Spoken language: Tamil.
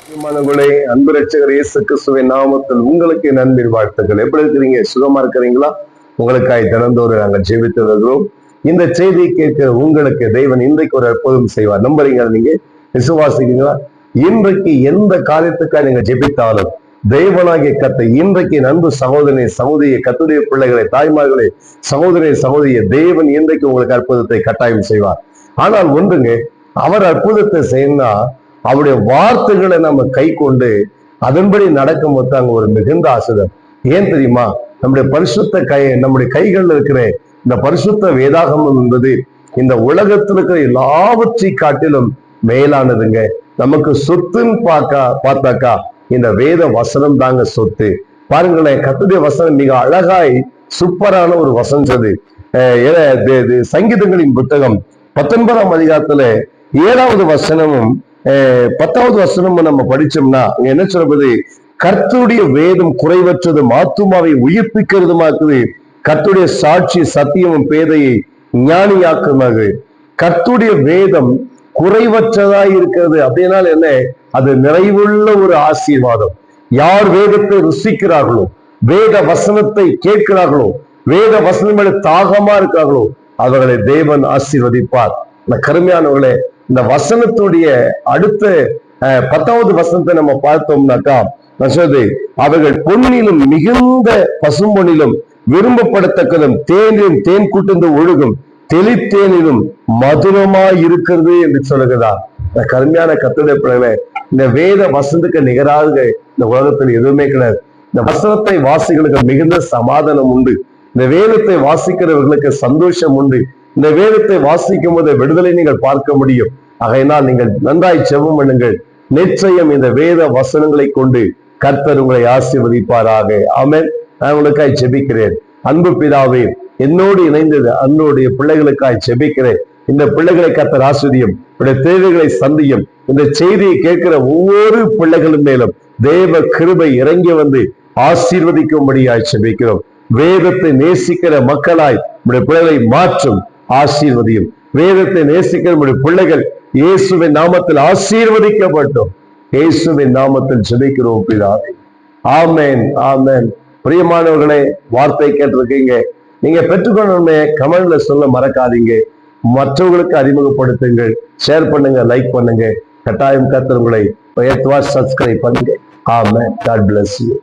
பிரியமானவர்களே, அன்பு ரட்சகர் இயேசு கிறிஸ்துவின் நாமத்தில் உங்களுக்கு நன்பின் வாழ்த்துக்கள். எப்படி இருக்கிறீங்க? சுகமா இருக்கிறீங்களா? உங்களுக்காய் தினந்தோறும் நாங்கள் ஜெபித்து வருகிறோம். இந்த செய்தியை கேட்கிற உங்களுக்கு தேவன் இன்றைக்கு ஒரு அற்புதம் செய்வார். நம்புறீங்களா? நீங்க விசுவாசிக்கிறீங்களா? இன்றைக்கு எந்த காரியத்துக்காக நீங்க ஜெபித்தாலும் தெய்வனாகிய கர்த்தர் இன்றைக்கு அன்பு சகோதரனை சகோதரியை, கர்த்தருடைய பிள்ளைகளை, தாய்மார்களே, சகோதரனை சகோதரியை, தேவன் இன்றைக்கு உங்களுக்கு அற்புதத்தை கட்டாயம் செய்வார். ஆனால் ஒன்றுங்க, அவர் அற்புதத்தை செய்யணும்னா அவருடைய வார்த்தைகளை நம்ம கை கொண்டு அதன்படி நடக்கும் போது அங்க ஒரு மிகுந்த ஆசிரியர். ஏன் தெரியுமா? நம்முடைய கைகள்ல இருக்கிற இந்த பரிசுத்த வேதாகமம் என்பது இந்த உலகத்தில் இருக்கிற எல்லாவற்றை காட்டிலும் மேலானதுங்க. நமக்கு சொத்துன்னு பார்த்தாக்கா இந்த வேத வசனம் தாங்க சொத்து. பாருங்களேன், கர்த்தருடைய வசனம் மிக அழகாய் சூப்பரான ஒரு வசனம். சங்கீதங்களின் புத்தகம் 19ஆம் அதிகாரத்துல 7வது வசனமும் 10வது வசனமும் நம்ம படிச்சோம்னா என்ன சொல்றது? கர்த்தருடைய வேதம் குறைவற்றதும் ஆத்துமாவை உயிர்ப்பிக்கிறதுமா இருக்குது. கர்த்தருடைய சாட்சி சத்தியமும் பேதையை ஞானியாக்குமாக. கர்த்தருடைய வேதம் குறைவற்றதா இருக்கிறது அப்படின்னா என்ன? அது நிறைவுள்ள ஒரு ஆசீர்வாதம். யார் வேதத்தை ருசிக்கிறார்களோ, வேத வசனத்தை கேட்கிறார்களோ, வேத வசனம் தாகமா இருக்கிறார்களோ அவர்களை தேவன் ஆசீர்வதிப்பார். கருமையானவர்களே, இந்த வசனத்துடைய அடுத்த 10வது வசனத்தை நம்ம பார்த்தோம்னாக்கா அவர்கள் பொன்னிலும் மிகுந்த பசும்பொன்னிலும் விரும்பப்படத்தக்கதும் தேனிலும் தேன் கூட்டுந்து ஒழுகும் தெளித்தேனிலும் மதுரமாய் இருக்கிறது என்று சொல்லுகிறார். கருமையான கர்த்தருடைய பிள்ளைகளே, இந்த வேத வசனத்துக்கு நிகராக இந்த உலகத்தில் எதுவுமே கிடையாது. இந்த வசனத்தை வாசிகளுக்கு மிகுந்த சமாதானம் உண்டு. இந்த வேதத்தை வாசிக்கிறவர்களுக்கு சந்தோஷம் உண்டு. இந்த வேதத்தை வாசிக்கும் போது விடுதலை நீங்கள் பார்க்க முடியும். ஆகையினால் நீங்கள் நன்றாய் ஜெபம் பண்ணுங்கள். நிச்சயம் இந்த வேத வசனங்களை கொண்டு கர்த்தர் உங்களை ஆசீர்வதிப்பாராக. ஆமென். நான் உங்களுக்காய் ஜெபிக்கிறேன். அன்பு பிதாவே, என்னோடு இணைந்தது அன்புடைய பிள்ளைகளுக்காய் ஜெபிக்கிறேன். இந்த பிள்ளைகளை கர்த்தர் ஆசீர்வதியும், தேவைகளை சந்தியும். இந்த செய்தியை கேட்கிற ஒவ்வொரு பிள்ளைகளும் மேலும் தேவ கிருபை இறங்கி வந்து ஆசீர்வதிக்கும்படியாய் ஜெபிக்கிறோம். வேதத்தை நேசிக்கிற மக்களாய் உடைய பிள்ளைகளை மாற்றும், ஆசீர்வதியும். வேதத்தை நேசிக்கிற உடைய பிள்ளைகள் இயேசுவின் நாமத்தில் ஆசீர்வதிக்கப்பட்டோம். இயேசுவின் நாமத்தில் ஜெபிக்கிறோம் பிதாவே. ஆமென், ஆமென். பிரியமானவர்களே, வார்த்தை கேட்டிருக்கீங்க. நீங்க பெற்றுக்கொள்ளணுமே கமெண்ட்ல சொல்ல மறக்காதீங்க. மற்றவர்களுக்கு அறிமுகப்படுத்துங்கள், ஷேர் பண்ணுங்க, லைக் பண்ணுங்க. கட்டாயம் கர்த்தர் உங்களை சப்ஸ்கிரைப் பண்ணுங்க. ஆமென். God bless you.